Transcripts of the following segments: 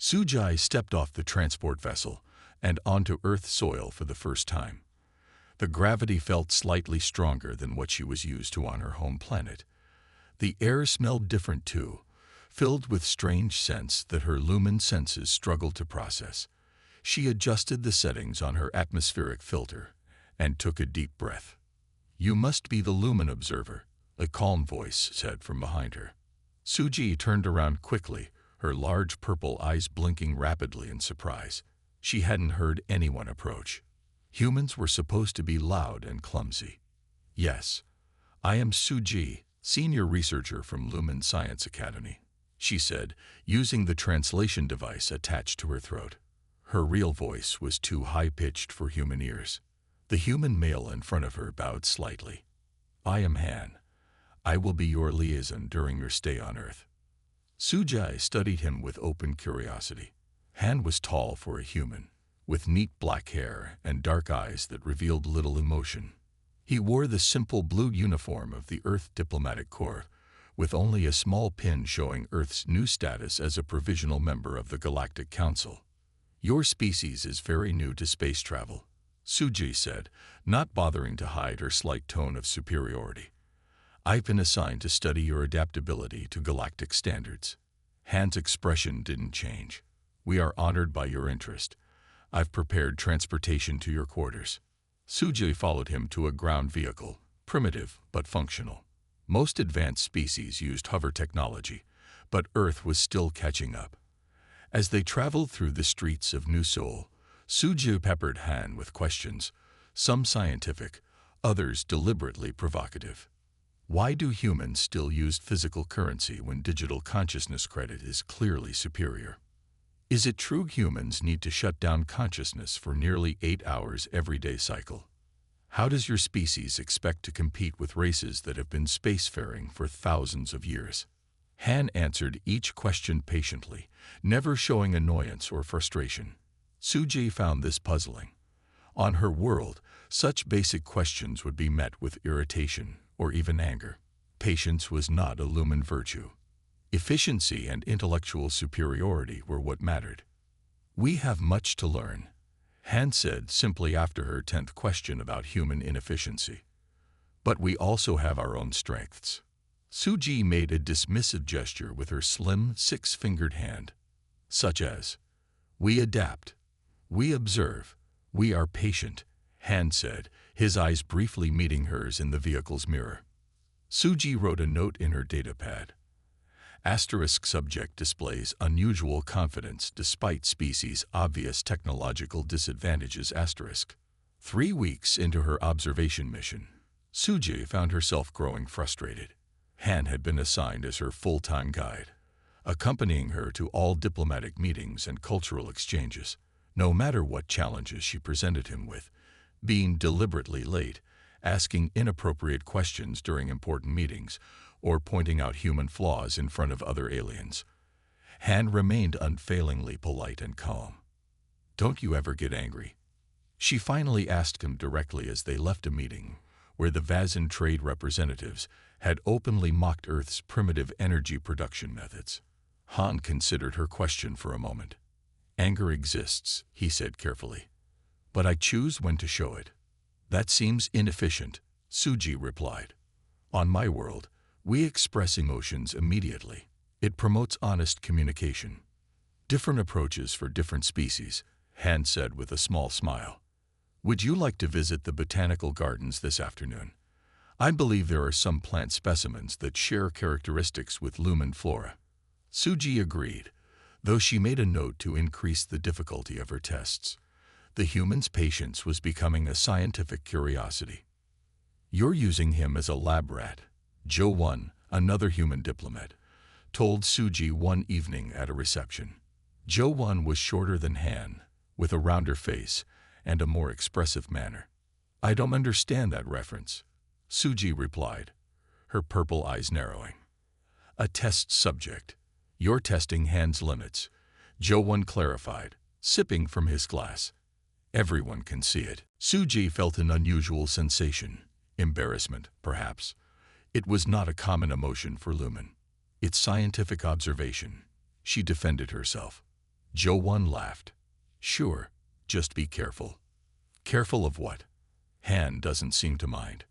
Sujai stepped off the transport vessel and onto Earth soil for the first time. The gravity felt slightly stronger than what she was used to on her home planet. The air smelled different too, filled with strange scents that her lumen senses struggled to process. She adjusted the settings on her atmospheric filter and took a deep breath. "You must be the lumen observer," a calm voice said from behind her. Suji turned around quickly, her large purple eyes blinking rapidly in surprise. She hadn't heard anyone approach. Humans were supposed to be loud and clumsy. "Yes, I am Suji, senior researcher from Lumen Science Academy," she said, using the translation device attached to her throat. Her real voice was too high-pitched for human ears. The human male in front of her bowed slightly. "I am Han. I will be your liaison during your stay on Earth." Sujai studied him with open curiosity. Han was tall for a human, with neat black hair and dark eyes that revealed little emotion. He wore the simple blue uniform of the Earth Diplomatic Corps, with only a small pin showing Earth's new status as a provisional member of the Galactic Council. "Your species is very new to space travel," Suji said, not bothering to hide her slight tone of superiority. "I've been assigned to study your adaptability to galactic standards." Han's expression didn't change. "We are honored by your interest. I've prepared transportation to your quarters." Suji followed him to a ground vehicle, primitive but functional. Most advanced species used hover technology, but Earth was still catching up. As they traveled through the streets of New Seoul, Suji peppered Han with questions, some scientific, others deliberately provocative. Why do humans still use physical currency when digital consciousness credit is clearly superior? Is it true humans need to shut down consciousness for nearly 8 hours every day cycle? How does your species expect to compete with races that have been spacefaring for thousands of years? Han answered each question patiently, never showing annoyance or frustration. Suji found this puzzling. On her world, such basic questions would be met with irritation or even anger. Patience was not a lumen virtue. Efficiency and intellectual superiority were what mattered. "We have much to learn," Han said simply after her 10th question about human inefficiency. "But we also have our own strengths." Suji made a dismissive gesture with her slim, six-fingered hand, such as, "We adapt. We observe. We are patient," Han said, his eyes briefly meeting hers in the vehicle's mirror. Suji wrote a note in her datapad. Asterisk subject displays unusual confidence despite species' obvious technological disadvantages asterisk. 3 weeks into her observation mission, Suji found herself growing frustrated. Han had been assigned as her full-time guide, accompanying her to all diplomatic meetings and cultural exchanges, no matter what challenges she presented him with, being deliberately late, asking inappropriate questions during important meetings, or pointing out human flaws in front of other aliens. Han remained unfailingly polite and calm. "Don't you ever get angry?" She finally asked him directly as they left a meeting where the Vazan trade representatives had openly mocked Earth's primitive energy production methods. Han considered her question for a moment. "Anger exists," he said carefully, "but I choose when to show it." "That seems inefficient," Suji replied. "On my world, we express emotions immediately. It promotes honest communication." "Different approaches for different species," Han said with a small smile. "Would you like to visit the botanical gardens this afternoon? I believe there are some plant specimens that share characteristics with lumen flora." Suji agreed, though she made a note to increase the difficulty of her tests. The human's patience was becoming a scientific curiosity. "You're using him as a lab rat," Jo-1, another human diplomat, told Suji one evening at a reception. Jo-1 was shorter than Han, with a rounder face and a more expressive manner. "I don't understand that reference," Suji replied, her purple eyes narrowing. "A test subject. You're testing Han's limits," Jo-1 clarified, sipping from his glass. "Everyone can see it." Suji felt an unusual sensation, embarrassment, perhaps. It was not a common emotion for Lumen. "It's scientific observation," she defended herself. Jo-won laughed. Sure, just be careful. Careful of what? Han doesn't seem to mind.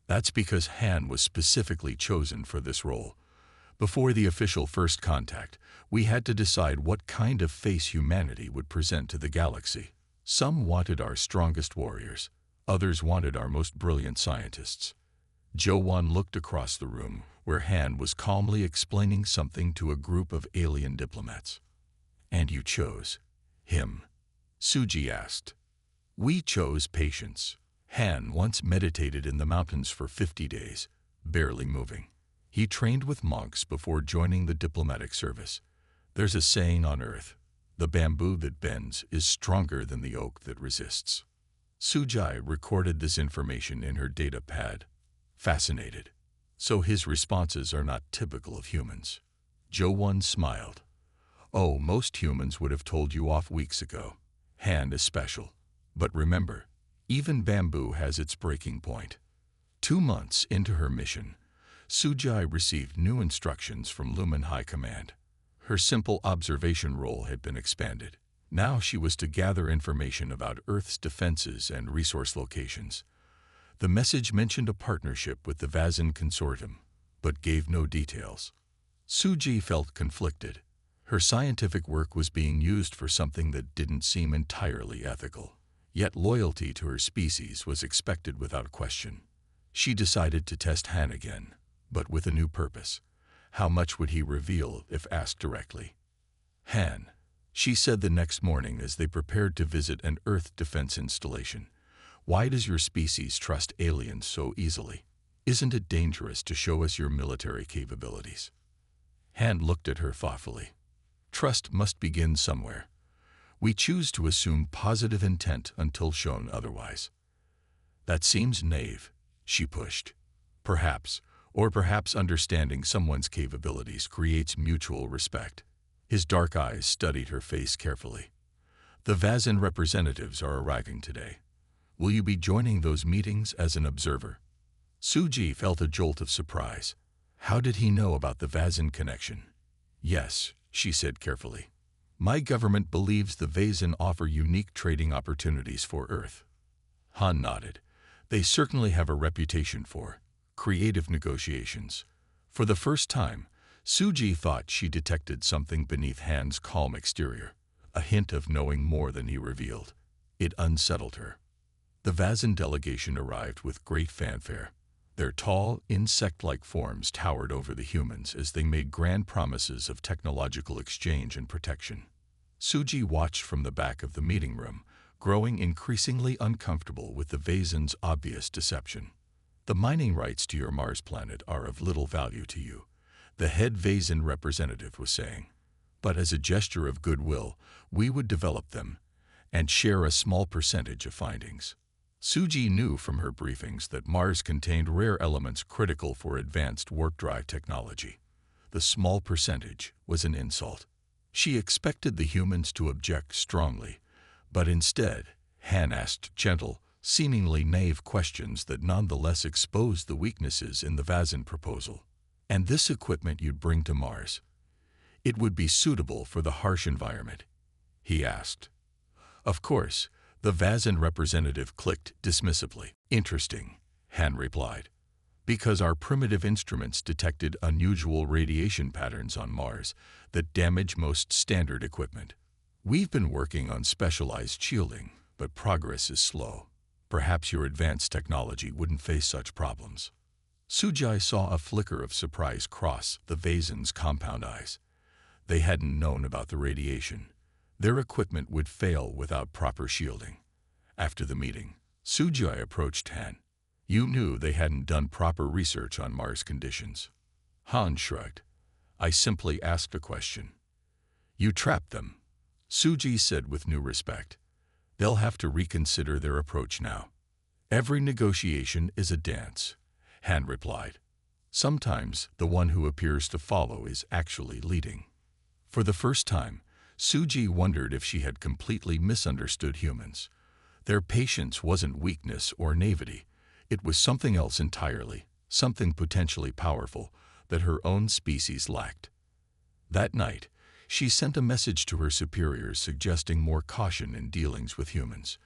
That's because Han was specifically chosen for this role. Before the official first contact, we had to decide what kind of face humanity would present to the galaxy. Some wanted our strongest warriors. Others wanted our most brilliant scientists. Jo-won looked across the room, where Han was calmly explaining something to a group of alien diplomats. And you chose him? Suji asked. We chose patience. Han once meditated in the mountains for 50 days, barely moving. He trained with monks before joining the diplomatic service. There's a saying on Earth, the bamboo that bends is stronger than the oak that resists. Sujai recorded this information in her data pad. Fascinated. So his responses are not typical of humans. Jo-won smiled. Oh, most humans would have told you off weeks ago. Han is special. But remember, even bamboo has its breaking point. 2 months into her mission, Sujai received new instructions from Lumen High Command. Her simple observation role had been expanded. Now she was to gather information about Earth's defenses and resource locations. The message mentioned a partnership with the Vazin Consortium, but gave no details. Suji felt conflicted. Her scientific work was being used for something that didn't seem entirely ethical. Yet loyalty to her species was expected without question. She decided to test Han again, but with a new purpose. How much would he reveal if asked directly? Han, she said the next morning as they prepared to visit an Earth defense installation. Why does your species trust aliens so easily? Isn't it dangerous to show us your military capabilities? Han looked at her thoughtfully. Trust must begin somewhere. We choose to assume positive intent until shown otherwise. That seems naive, she pushed. Perhaps understanding someone's capabilities creates mutual respect. His dark eyes studied her face carefully. The Vazin representatives are arriving today. Will you be joining those meetings as an observer? Suji felt a jolt of surprise. How did he know about the Vazin connection? Yes, she said carefully. My government believes the Vazin offer unique trading opportunities for Earth. Han nodded. They certainly have a reputation for creative negotiations. For the first time, Suji thought she detected something beneath Han's calm exterior, a hint of knowing more than he revealed. It unsettled her. The Vazin delegation arrived with great fanfare. Their tall, insect-like forms towered over the humans as they made grand promises of technological exchange and protection. Suji watched from the back of the meeting room, growing increasingly uncomfortable with the Vazin's obvious deception. The mining rights to your Mars planet are of little value to you, the head Vazin representative was saying. But as a gesture of goodwill, we would develop them and share a small percentage of findings. Suji knew from her briefings that Mars contained rare elements critical for advanced warp drive technology. The small percentage was an insult. She expected the humans to object strongly, but instead, Han asked gentle, seemingly naive questions that nonetheless exposed the weaknesses in the Vazin proposal. And this equipment you'd bring to Mars, it would be suitable for the harsh environment? He asked. Of course, the Vazin representative clicked dismissively. Interesting, Han replied. Because our primitive instruments detected unusual radiation patterns on Mars that damage most standard equipment. We've been working on specialized shielding, but progress is slow. Perhaps your advanced technology wouldn't face such problems. Sujai saw a flicker of surprise cross the Vazin's compound eyes. They hadn't known about the radiation. Their equipment would fail without proper shielding. After the meeting, Sujai approached Han. You knew they hadn't done proper research on Mars conditions. Han shrugged. I simply asked a question. You trapped them, Suji said with new respect. They'll have to reconsider their approach now. Every negotiation is a dance, Han replied. Sometimes the one who appears to follow is actually leading. For the first time, Suji wondered if she had completely misunderstood humans. Their patience wasn't weakness or naivety. It was something else entirely, something potentially powerful that her own species lacked. That night, She sent a message to her superiors suggesting more caution in dealings with humans.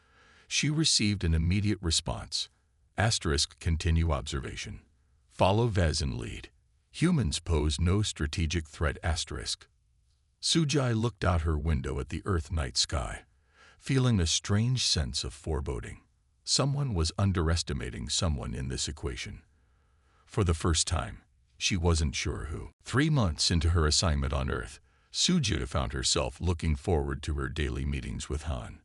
She received an immediate response. Asterisk continue observation. Follow Vezin lead. Humans pose no strategic threat asterisk. Sujai looked out her window at the Earth night sky, feeling a strange sense of foreboding. Someone was underestimating someone in this equation. For the first time, she wasn't sure who. 3 months into her assignment on Earth, Sujai found herself looking forward to her daily meetings with Han.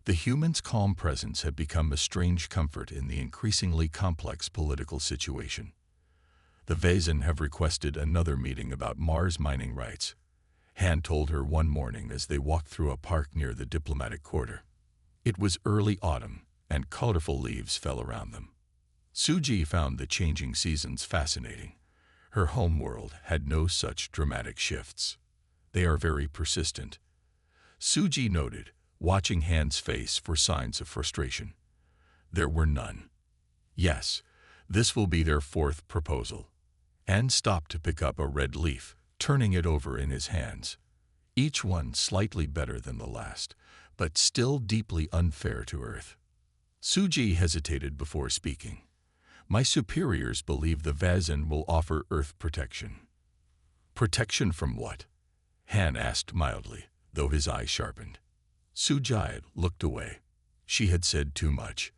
The human's calm presence had become a strange comfort in the increasingly complex political situation. The Vezin have requested another meeting about Mars mining rights, Han told her one morning as they walked through a park near the diplomatic quarter. It was early autumn, and colorful leaves fell around them. Suji found the changing seasons fascinating. Her home world had no such dramatic shifts. They are very persistent. Suji noted, watching Han's face for signs of frustration. There were none. Yes, this will be their 4th proposal. Han stopped to pick up a red leaf, turning it over in his hands. Each one slightly better than the last, but still deeply unfair to Earth. Suji hesitated before speaking. My superiors believe the Vezin will offer Earth protection. Protection from what? Han asked mildly, though his eye sharpened. Sujai looked away. She had said too much.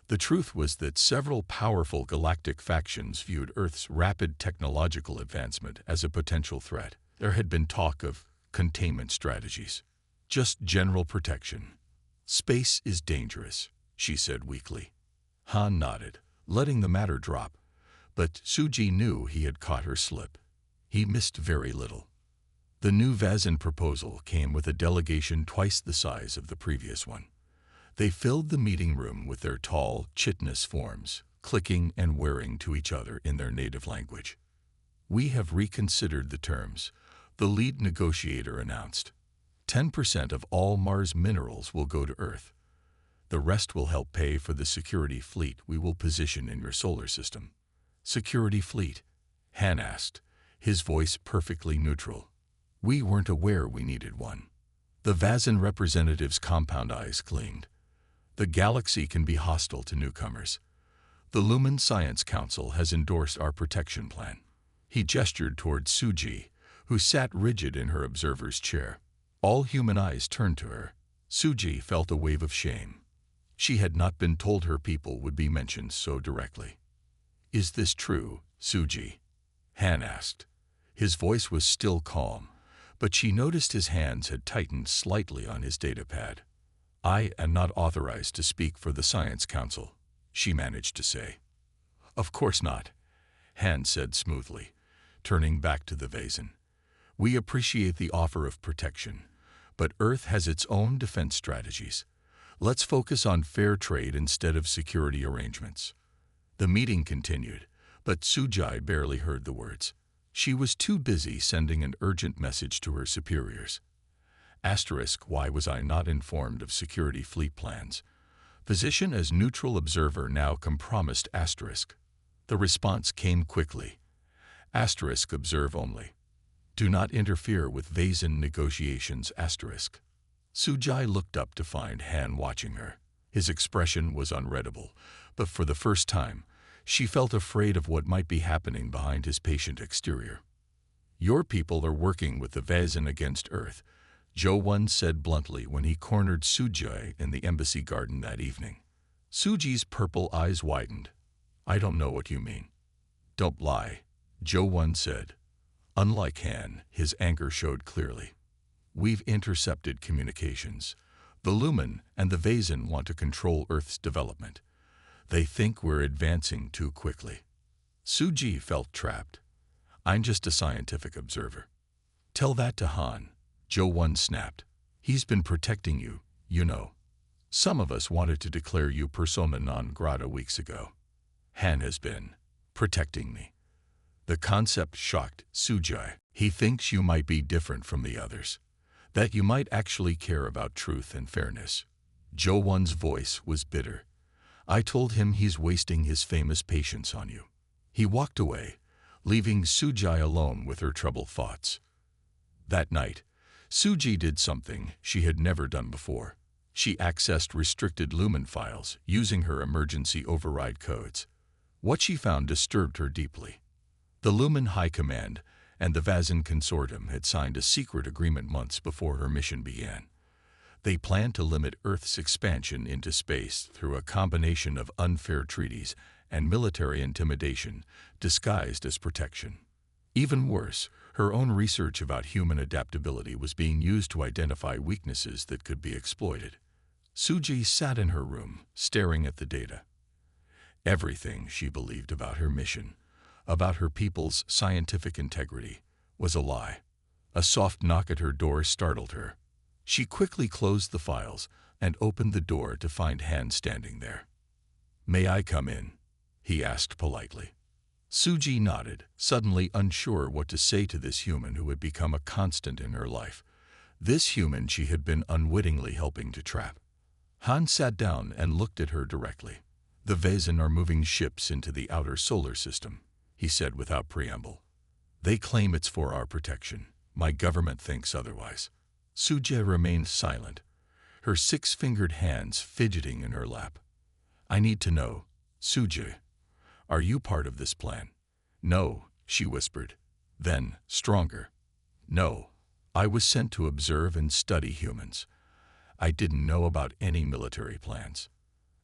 The truth was that several powerful galactic factions viewed Earth's rapid technological advancement as a potential threat. There had been talk of containment strategies. Just general protection. Space is dangerous, she said weakly. Han nodded, letting the matter drop, but Suji knew he had caught her slip. He missed very little. The new Vezin proposal came with a delegation twice the size of the previous one. They filled the meeting room with their tall, chitinous forms, clicking and whirring to each other in their native language. We have reconsidered the terms, the lead negotiator announced. 10% of all Mars minerals will go to Earth. The rest will help pay for the security fleet we will position in your solar system. Security fleet? Han asked, his voice perfectly neutral. We weren't aware we needed one. The Vezin representative's compound eyes gleamed. The galaxy can be hostile to newcomers. The Lumen Science Council has endorsed our protection plan. He gestured toward Suji, who sat rigid in her observer's chair. All human eyes turned to her. Suji felt a wave of shame. She had not been told her people would be mentioned so directly. Is this true, Suji? Han asked. His voice was still calm, but she noticed his hands had tightened slightly on his datapad. I am not authorized to speak for the Science Council, she managed to say. Of course not, Han said smoothly, turning back to the Vezin. We appreciate the offer of protection, but Earth has its own defense strategies. Let's focus on fair trade instead of security arrangements. The meeting continued, but Sujai barely heard the words. She was too busy sending an urgent message to her superiors. Asterisk, why was I not informed of security fleet plans? Position as neutral observer now compromised asterisk. The response came quickly. Asterisk, observe only. Do not interfere with Vezin negotiations asterisk. Sujai looked up to find Han watching her. His expression was unreadable, but for the first time, she felt afraid of what might be happening behind his patient exterior. Your people are working with the Vezin against Earth, Jo-won said bluntly when he cornered Sujai in the embassy garden that evening. Suji's purple eyes widened. I don't know what you mean. Don't lie, Jo-won said. Unlike Han, his anger showed clearly. We've intercepted communications. The Lumen and the Vezin want to control Earth's development. They think we're advancing too quickly. Suji felt trapped. I'm just a scientific observer. Tell that to Han, Jo-won snapped. He's been protecting you, you know. Some of us wanted to declare you persona non grata weeks ago. Han has been protecting me. The concept shocked Sujai. He thinks you might be different from the others. That you might actually care about truth and fairness. Jo-won's voice was bitter. I told him he's wasting his famous patience on you. He walked away, leaving Sujai alone with her troubled thoughts. That night, Suji did something she had never done before. She accessed restricted Lumen files using her emergency override codes. What she found disturbed her deeply. The Lumen High Command and the Vazin Consortium had signed a secret agreement months before her mission began. They planned to limit Earth's expansion into space through a combination of unfair treaties and military intimidation disguised as protection. Even worse, her own research about human adaptability was being used to identify weaknesses that could be exploited. Suji sat in her room, staring at the data. Everything she believed about her mission, about her people's scientific integrity, was a lie. A soft knock at her door startled her. She quickly closed the files and opened the door to find Han standing there. "May I come in?" he asked politely. Suji nodded, suddenly unsure what to say to this human who had become a constant in her life. This human she had been unwittingly helping to trap. Han sat down and looked at her directly. "The Vazin are moving ships into the outer solar system," he said without preamble. "They claim it's for our protection. My government thinks otherwise." Suji remained silent, her six-fingered hands fidgeting in her lap. "I need to know, Suji, are you part of this plan?" "No," she whispered. Then, stronger. "No, I was sent to observe and study humans. I didn't know about any military plans."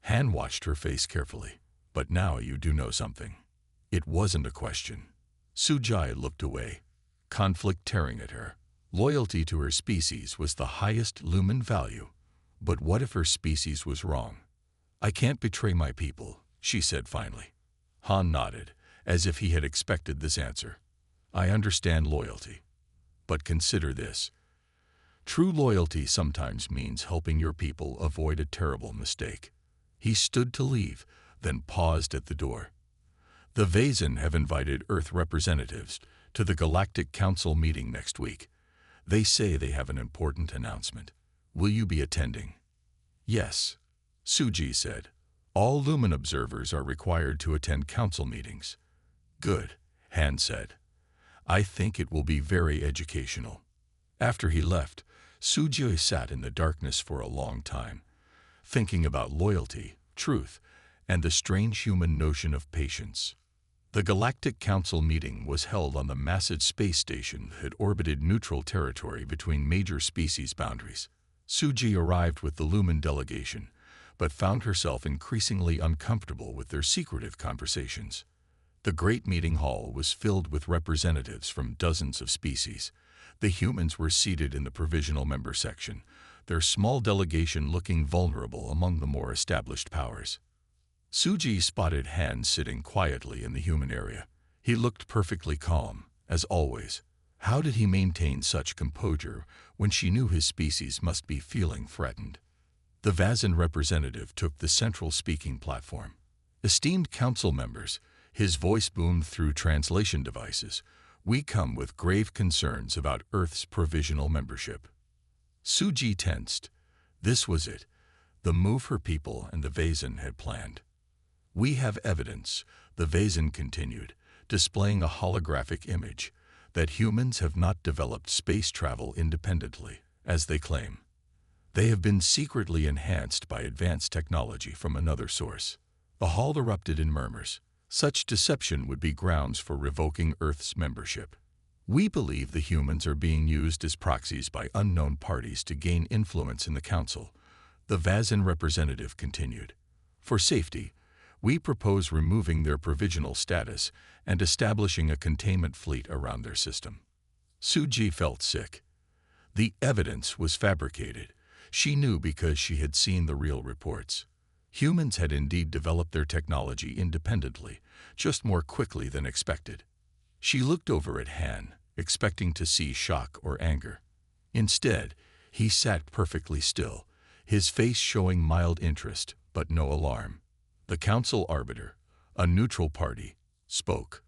Han watched her face carefully. "But now you do know something." It wasn't a question. Suji looked away, conflict tearing at her. Loyalty to her species was the highest Lumen value. But what if her species was wrong? "I can't betray my people," she said finally. Han nodded, as if he had expected this answer. "I understand loyalty. But consider this. True loyalty sometimes means helping your people avoid a terrible mistake." He stood to leave, then paused at the door. "The Vazin have invited Earth representatives to the Galactic Council meeting next week. They say they have an important announcement. Will you be attending?" "Yes," Suji said. "All Lumen observers are required to attend council meetings." "Good," Han said. "I think it will be very educational." After he left, Suji sat in the darkness for a long time, thinking about loyalty, truth, and the strange human notion of patience. The Galactic Council meeting was held on the massive space station that orbited neutral territory between major species boundaries. Suji arrived with the Lumen delegation, but found herself increasingly uncomfortable with their secretive conversations. The great meeting hall was filled with representatives from dozens of species. The humans were seated in the provisional member section, their small delegation looking vulnerable among the more established powers. Suji spotted Han sitting quietly in the human area. He looked perfectly calm, as always. How did he maintain such composure when she knew his species must be feeling threatened? The Vazin representative took the central speaking platform. "Esteemed council members," his voice boomed through translation devices, "we come with grave concerns about Earth's provisional membership." Suji tensed. This was it, the move her people and the Vazin had planned. "We have evidence," the Vazin continued, displaying a holographic image, "that humans have not developed space travel independently, as they claim. They have been secretly enhanced by advanced technology from another source." The hall erupted in murmurs. Such deception would be grounds for revoking Earth's membership. "We believe the humans are being used as proxies by unknown parties to gain influence in the council," the Vazin representative continued. "For safety, we propose removing their provisional status and establishing a containment fleet around their system." Suji felt sick. The evidence was fabricated. She knew because she had seen the real reports. Humans had indeed developed their technology independently, just more quickly than expected. She looked over at Han, expecting to see shock or anger. Instead, he sat perfectly still, his face showing mild interest but no alarm. The council arbiter, a neutral party, spoke.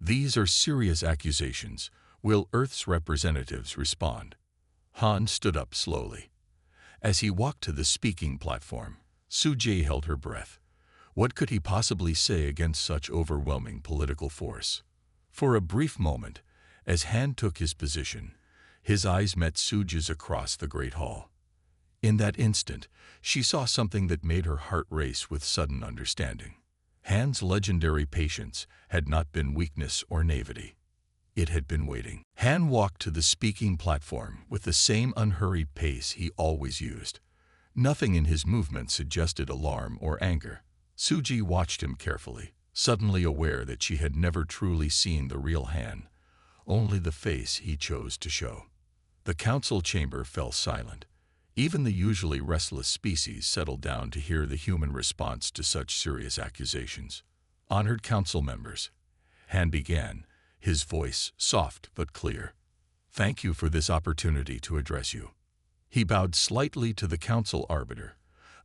"These are serious accusations. Will Earth's representatives respond?" Han stood up slowly. As he walked to the speaking platform, Suji held her breath. What could he possibly say against such overwhelming political force? For a brief moment, as Han took his position, His eyes met Suja's across the great hall. In that instant, she saw something that made her heart race with sudden understanding. Han's legendary patience had not been weakness or naivety. It had been waiting. Han walked to the speaking platform with the same unhurried pace he always used. Nothing in his movement suggested alarm or anger. Suji watched him carefully, suddenly aware that she had never truly seen the real Han, only the face he chose to show. The council chamber fell silent. Even the usually restless species settled down to hear the human response to such serious accusations. Honored council members, Han began, his voice soft but clear. Thank you for this opportunity to address you. He bowed slightly to the council arbiter,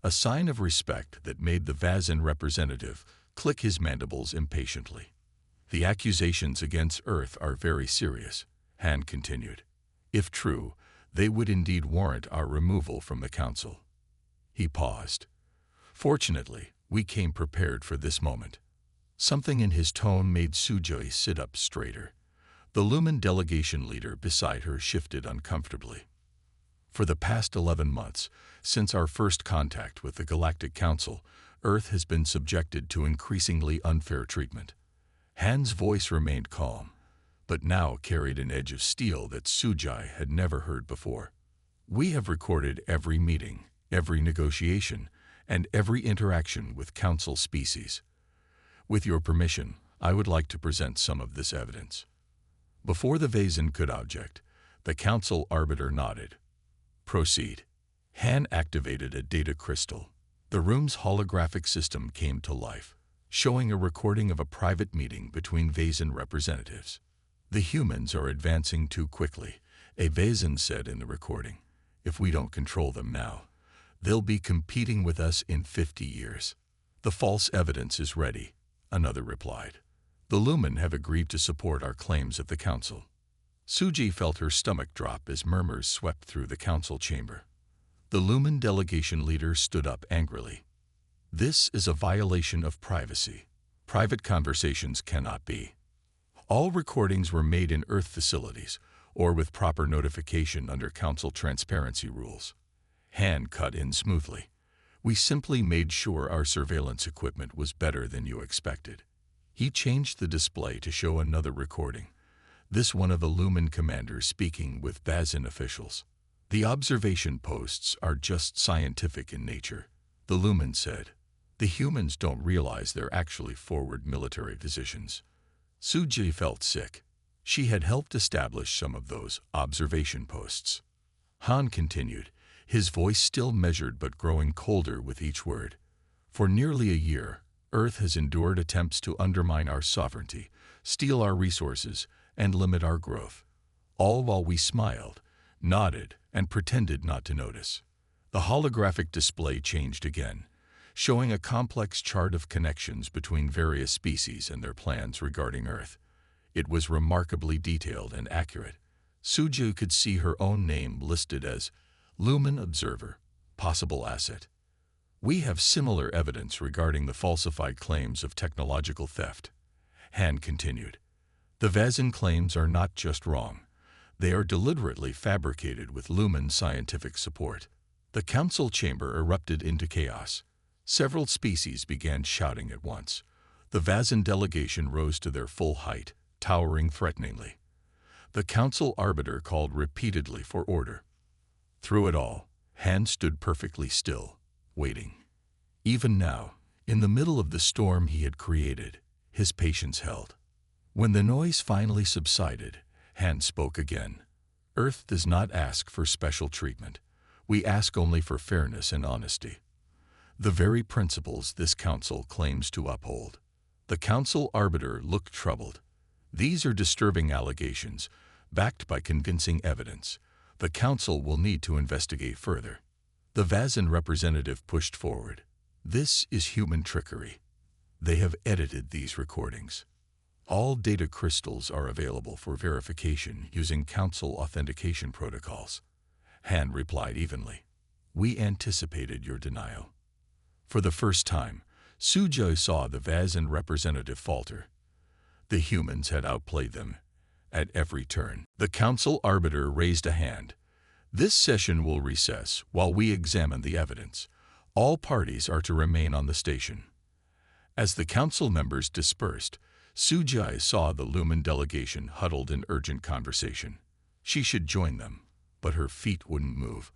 a sign of respect that made the Vazin representative click his mandibles impatiently. The accusations against Earth are very serious, Han continued. If true, they would indeed warrant our removal from the council. He paused. Fortunately, we came prepared for this moment. Something in his tone made Sujoi sit up straighter. The Lumen delegation leader beside her shifted uncomfortably. For the past 11 months, since our first contact with the Galactic Council, Earth has been subjected to increasingly unfair treatment. Han's voice remained calm, but now carried an edge of steel that Sujai had never heard before. We have recorded every meeting, every negotiation, and every interaction with Council species. With your permission, I would like to present some of this evidence. Before the Vazin could object, the Council arbiter nodded. Proceed. Han activated a data crystal. The room's holographic system came to life, showing a recording of a private meeting between Vazin representatives. The humans are advancing too quickly, a Vazin said in the recording. If we don't control them now, they'll be competing with us in 50 years. The false evidence is ready, another replied. The Lumen have agreed to support our claims of the Council. Suji felt her stomach drop as murmurs swept through the council chamber. The Lumen delegation leader stood up angrily. This is a violation of privacy. Private conversations cannot be. All recordings were made in Earth facilities or with proper notification under council transparency rules. Han cut in smoothly. We simply made sure our surveillance equipment was better than you expected. He changed the display to show another recording. This one of the Lumen commanders speaking with Vazin officials. The observation posts are just scientific in nature, the Lumen said. The humans don't realize they're actually forward military positions. Suji felt sick. She had helped establish some of those observation posts. Han continued, his voice still measured but growing colder with each word. For nearly a year, Earth has endured attempts to undermine our sovereignty, steal our resources, and limit our growth, all while we smiled, nodded, and pretended not to notice. The holographic display changed again, showing a complex chart of connections between various species and their plans regarding Earth. It was remarkably detailed and accurate. Suju could see her own name listed as Lumen Observer, possible asset. We have similar evidence regarding the falsified claims of technological theft. Han continued. The Vazin claims are not just wrong. They are deliberately fabricated with Lumen scientific support. The council chamber erupted into chaos. Several species began shouting at once. The Vazin delegation rose to their full height, towering threateningly. The council arbiter called repeatedly for order. Through it all, Han stood perfectly still, waiting. Even now, in the middle of the storm he had created, his patience held. When the noise finally subsided, Han spoke again. Earth does not ask for special treatment. We ask only for fairness and honesty. The very principles this council claims to uphold. The council arbiter looked troubled. These are disturbing allegations, backed by convincing evidence. The council will need to investigate further. The Vazin representative pushed forward. This is human trickery. They have edited these recordings. All data crystals are available for verification using council authentication protocols. Han replied evenly. We anticipated your denial. For the first time, Sujo saw the Vazin representative falter. The humans had outplayed them, at every turn. The council arbiter raised a hand. This session will recess while we examine the evidence. All parties are to remain on the station. As the council members dispersed, Sujai saw the Lumen delegation huddled in urgent conversation. She should join them, but her feet wouldn't move.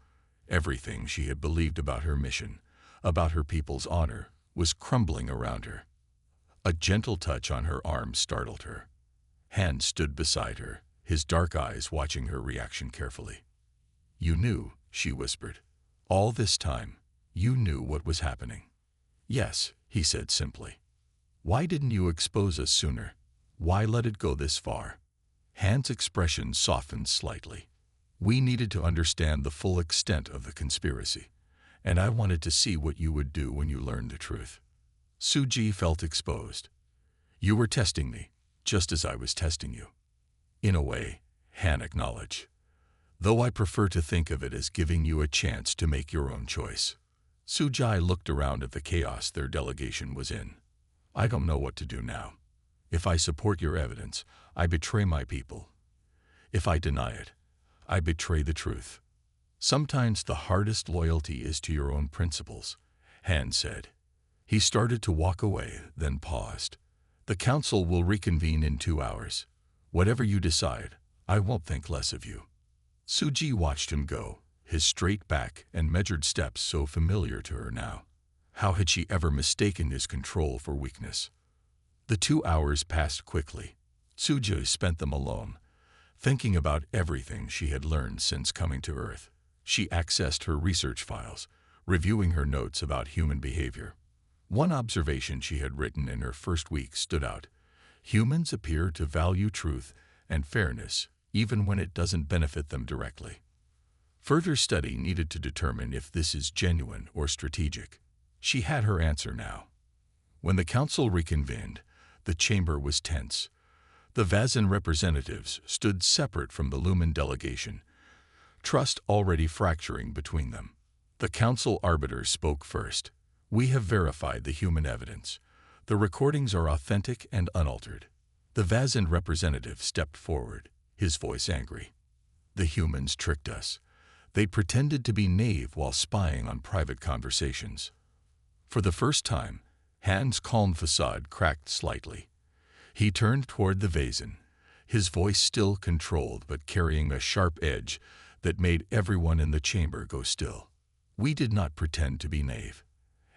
Everything she had believed about her mission, about her people's honor, was crumbling around her. A gentle touch on her arm startled her. Han stood beside her, his dark eyes watching her reaction carefully. "You knew," she whispered. "All this time, you knew what was happening." "Yes," he said simply. "Why didn't you expose us sooner? Why let it go this far?" Han's expression softened slightly. "We needed to understand the full extent of the conspiracy, and I wanted to see what you would do when you learned the truth." Suji felt exposed. "You were testing me, just as I was testing you." "In a way," Han acknowledged, "though I prefer to think of it as giving you a chance to make your own choice." Sujai looked around at the chaos their delegation was in. "I don't know what to do now. If I support your evidence, I betray my people. If I deny it, I betray the truth. Sometimes the hardest loyalty is to your own principles," Han said. He started to walk away, then paused. "The council will reconvene in 2 hours. Whatever you decide, I won't think less of you." Suji watched him go, his straight back and measured steps so familiar to her now. How had she ever mistaken his control for weakness? The 2 hours passed quickly. Suji spent them alone, thinking about everything she had learned since coming to Earth. She accessed her research files, reviewing her notes about human behavior. One observation she had written in her first week stood out. Humans appear to value truth and fairness even when it doesn't benefit them directly. Further study needed to determine if this is genuine or strategic. She had her answer now. When the council reconvened, the chamber was tense. The Vazan representatives stood separate from the Lumen delegation, trust already fracturing between them. The council arbiter spoke first. "We have verified the human evidence. The recordings are authentic and unaltered." The Vazan representative stepped forward, his voice angry. "The humans tricked us. They pretended to be naive while spying on private conversations." For the first time, Han's calm facade cracked slightly. He turned toward the Vazan, his voice still controlled but carrying a sharp edge that made everyone in the chamber go still. "We did not pretend to be naive,"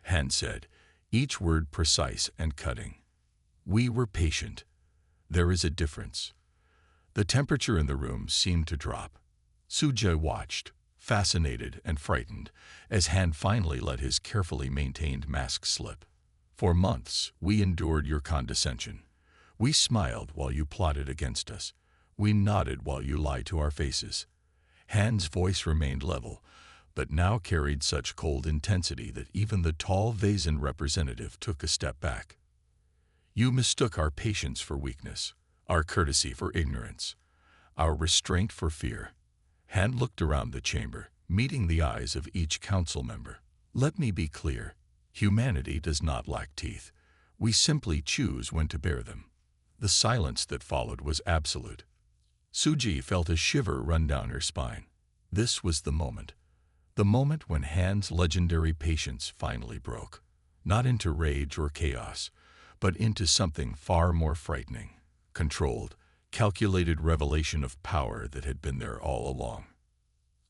Han said, each word precise and cutting. "We were patient. There is a difference." The temperature in the room seemed to drop. Suja watched, fascinated and frightened, as Han finally let his carefully maintained mask slip. "For months, we endured your condescension. We smiled while you plotted against us. We nodded while you lied to our faces." Han's voice remained level, but now carried such cold intensity that even the tall Vazan representative took a step back. "You mistook our patience for weakness, our courtesy for ignorance, our restraint for fear." Han looked around the chamber, meeting the eyes of each council member. "Let me be clear. Humanity does not lack teeth. We simply choose when to bare them." The silence that followed was absolute. Suji felt a shiver run down her spine. This was the moment when Han's legendary patience finally broke, not into rage or chaos, but into something far more frightening, controlled, calculated revelation of power that had been there all along.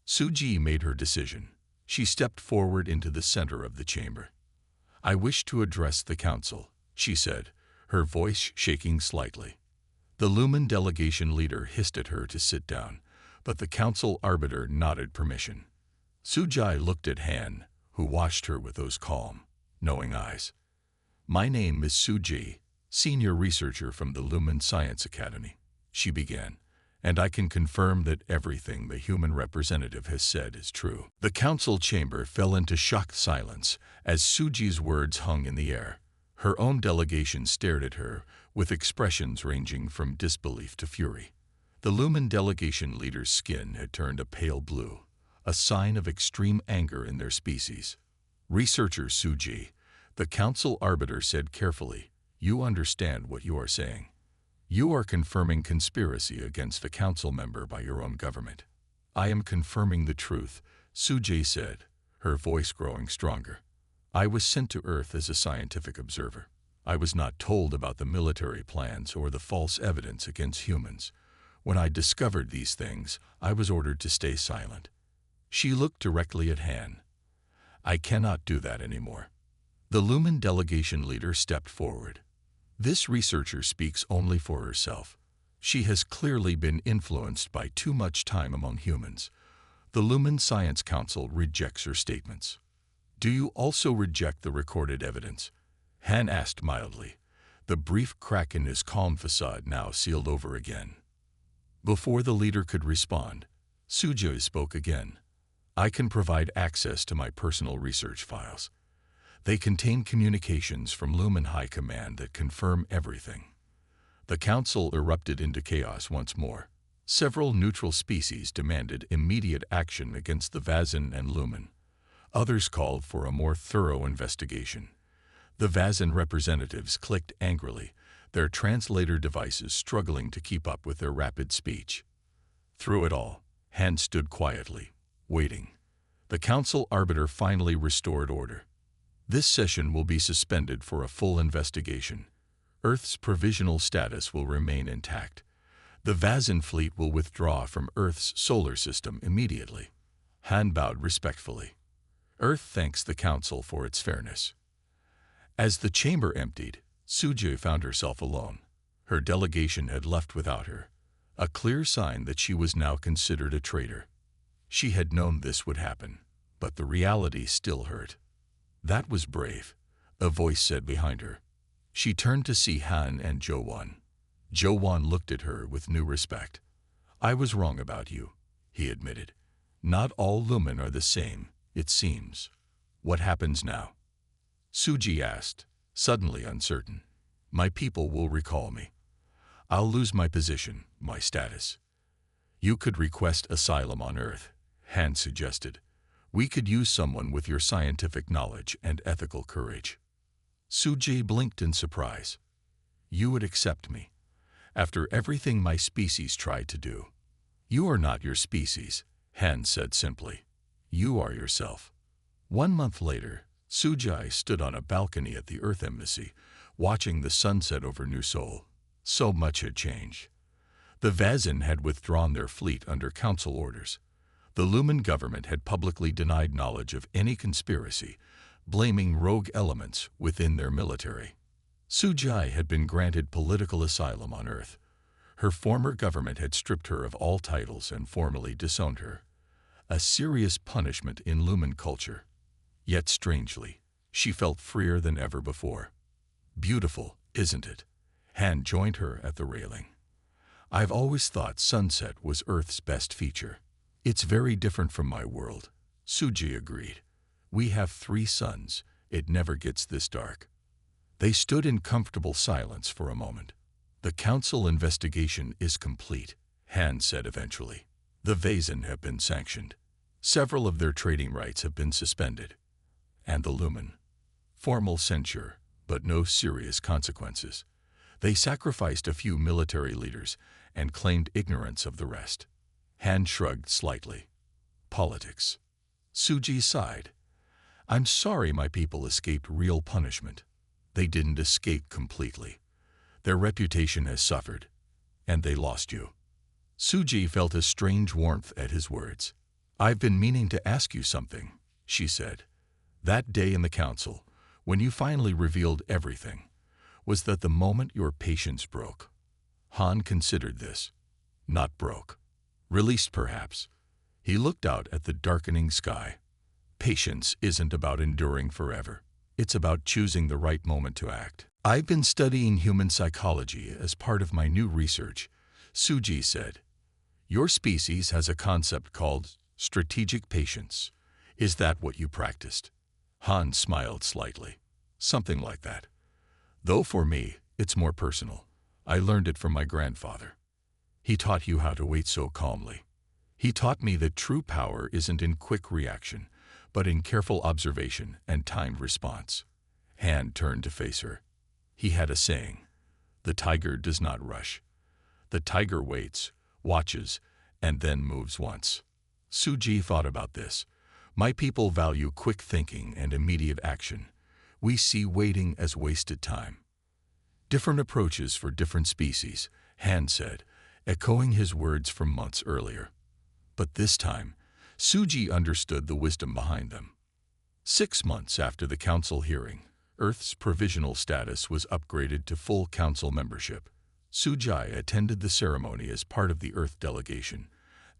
Suji made her decision. She stepped forward into the center of the chamber. "I wish to address the council," she said, her voice shaking slightly. The Lumen delegation leader hissed at her to sit down, but the council arbiter nodded permission. Sujai looked at Han, who watched her with those calm, knowing eyes. "My name is Suji, senior researcher from the Lumen Science Academy," she began, "and I can confirm that everything the human representative has said is true." The council chamber fell into shocked silence as Suji's words hung in the air. Her own delegation stared at her, with expressions ranging from disbelief to fury. The Lumen delegation leader's skin had turned a pale blue, a sign of extreme anger in their species. "Researcher Suji," the council arbiter said carefully, "you understand what you are saying. You are confirming conspiracy against the council member by your own government. I am confirming the truth, Sujay said, her voice growing stronger. I was sent to Earth as a scientific observer. I was not told about the military plans or the false evidence against humans. When I discovered these things, I was ordered to stay silent. She looked directly at Han. I cannot do that anymore. The Lumen delegation leader stepped forward. This researcher speaks only for herself. She has clearly been influenced by too much time among humans. The Lumen Science Council rejects her statements. Do you also reject the recorded evidence? Han asked mildly, the brief crack in his calm facade now sealed over again. Before the leader could respond, Sujay spoke again. I can provide access to my personal research files. They contain communications from Lumen High Command that confirm everything. The council erupted into chaos once more. Several neutral species demanded immediate action against the Vazin and Lumen. Others called for a more thorough investigation. The Vazin representatives clicked angrily, their translator devices struggling to keep up with their rapid speech. Through it all, Han stood quietly, waiting. The council arbiter finally restored order. This session will be suspended for a full investigation. Earth's provisional status will remain intact. The Vazin fleet will withdraw from Earth's solar system immediately. Han bowed respectfully. Earth thanks the council for its fairness. As the chamber emptied, Sujay found herself alone. Her delegation had left without her, a clear sign that she was now considered a traitor. She had known this would happen, but the reality still hurt. That was brave, a voice said behind her. She turned to see Han and Jo-won. Jo-won looked at her with new respect. I was wrong about you, he admitted. Not all Lumen are the same, it seems. What happens now? Suji asked, suddenly uncertain. My people will recall me. I'll lose my position, my status. You could request asylum on Earth, Han suggested. We could use someone with your scientific knowledge and ethical courage. Suji blinked in surprise. You would accept me, after everything my species tried to do. You are not your species, Han said simply. You are yourself. 1 month later, Sujai stood on a balcony at the Earth Embassy, watching the sunset over New Seoul. So much had changed. The Vazin had withdrawn their fleet under council orders. The Lumen government had publicly denied knowledge of any conspiracy, blaming rogue elements within their military. Sujai had been granted political asylum on Earth. Her former government had stripped her of all titles and formally disowned her. A serious punishment in Lumen culture. Yet strangely, she felt freer than ever before. Beautiful, isn't it? Han joined her at the railing. I've always thought sunset was Earth's best feature. It's very different from my world, Suji agreed. We have 3 suns. It never gets this dark. They stood in comfortable silence for a moment. The council investigation is complete, Han said eventually. The Vazin have been sanctioned. Several of their trading rights have been suspended. And the Lumen. Formal censure, but no serious consequences. They sacrificed a few military leaders and claimed ignorance of the rest. Han shrugged slightly. Politics. Suji sighed. I'm sorry my people escaped real punishment. They didn't escape completely. Their reputation has suffered, and they lost you. Suji felt a strange warmth at his words. I've been meaning to ask you something, she said. That day in the council, when you finally revealed everything, was that the moment your patience broke? Han considered this. Not broke. Released perhaps. He looked out at the darkening sky. Patience isn't about enduring forever. It's about choosing the right moment to act. I've been studying human psychology as part of my new research, Suji said. Your species has a concept called strategic patience. Is that what you practiced? Han smiled slightly. Something like that. Though for me, it's more personal. I learned it from my grandfather. He taught you how to wait so calmly. He taught me that true power isn't in quick reaction, but in careful observation and timed response. Han turned to face her. He had a saying. The tiger does not rush. The tiger waits, watches, and then moves once. Suji thought about this. My people value quick thinking and immediate action. We see waiting as wasted time. Different approaches for different species, Han said, echoing his words from months earlier. But this time, Suji understood the wisdom behind them. 6 months after the council hearing, Earth's provisional status was upgraded to full council membership. Suji attended the ceremony as part of the Earth delegation,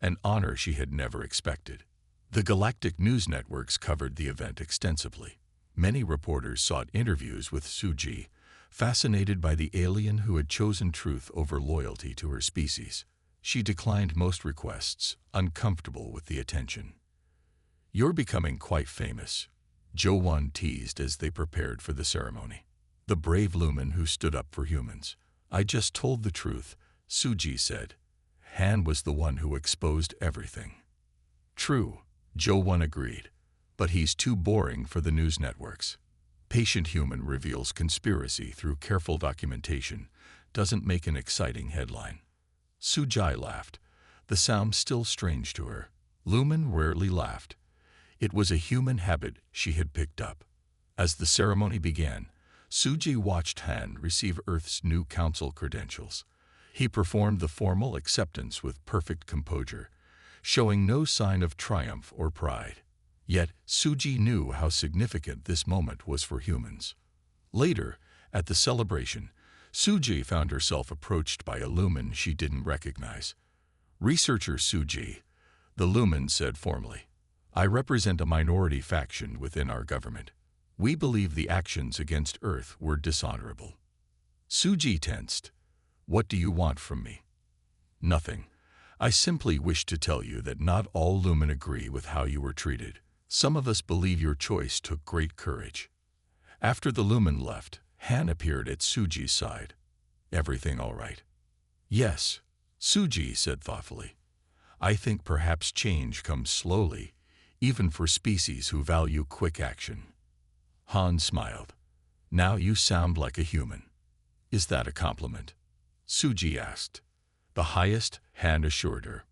an honor she had never expected. The galactic news networks covered the event extensively. Many reporters sought interviews with Suji, fascinated by the alien who had chosen truth over loyalty to her species. She declined most requests, uncomfortable with the attention. "You're becoming quite famous," Jo-won teased as they prepared for the ceremony. The brave Lumen who stood up for humans. "I just told the truth," Suji said. Han was the one who exposed everything. "True," Jo-won agreed, "but he's too boring for the news networks. Patient human reveals conspiracy through careful documentation, doesn't make an exciting headline." Suji laughed, the sound still strange to her. Lumen rarely laughed. It was a human habit she had picked up. As the ceremony began, Suji watched Han receive Earth's new council credentials. He performed the formal acceptance with perfect composure, showing no sign of triumph or pride. Yet Suji knew how significant this moment was for humans. Later, at the celebration, Suji found herself approached by a Lumen she didn't recognize. "Researcher Suji," the Lumen said formally. "I represent a minority faction within our government. We believe the actions against Earth were dishonorable." Suji tensed. "What do you want from me?" "Nothing. I simply wish to tell you that not all Lumen agree with how you were treated. Some of us believe your choice took great courage." After the Lumen left, Han appeared at Suji's side. "Everything all right?" "Yes," Suji said thoughtfully. "I think perhaps change comes slowly, even for species who value quick action." Han smiled. "Now you sound like a human." "Is that a compliment?" Suji asked. "The highest," Han assured her.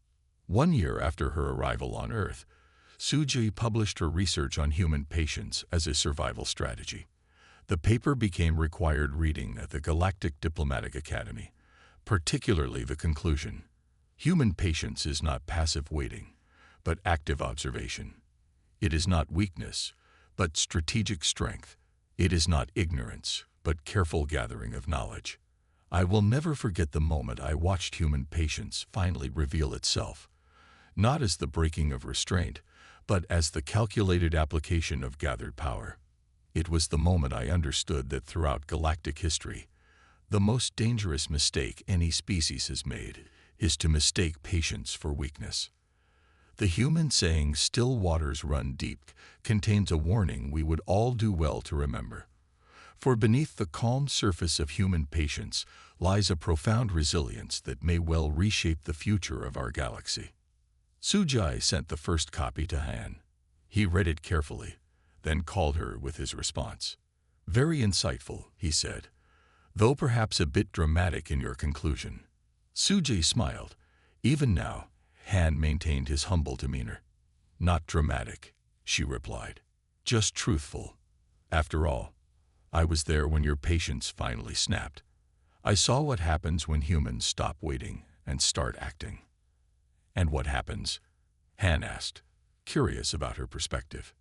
1 year after her arrival on Earth, Suji published her research on human patience as a survival strategy. The paper became required reading at the Galactic Diplomatic Academy, particularly the conclusion. Human patience is not passive waiting, but active observation. It is not weakness, but strategic strength. It is not ignorance, but careful gathering of knowledge. I will never forget the moment I watched human patience finally reveal itself, not as the breaking of restraint, but as the calculated application of gathered power. It was the moment I understood that throughout galactic history, the most dangerous mistake any species has made is to mistake patience for weakness. The human saying, "Still waters run deep," contains a warning we would all do well to remember. For beneath the calm surface of human patience lies a profound resilience that may well reshape the future of our galaxy. Suji sent the first copy to Han. He read it carefully, then called her with his response. "Very insightful," he said, "though perhaps a bit dramatic in your conclusion." Suji smiled. Even now, Han maintained his humble demeanor. "Not dramatic," she replied, "just truthful. After all, I was there when your patience finally snapped. I saw what happens when humans stop waiting and start acting." "And what happens?" Han asked, curious about her perspective.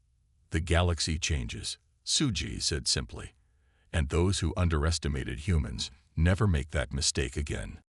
"The galaxy changes," Suji said simply, "and those who underestimated humans never make that mistake again."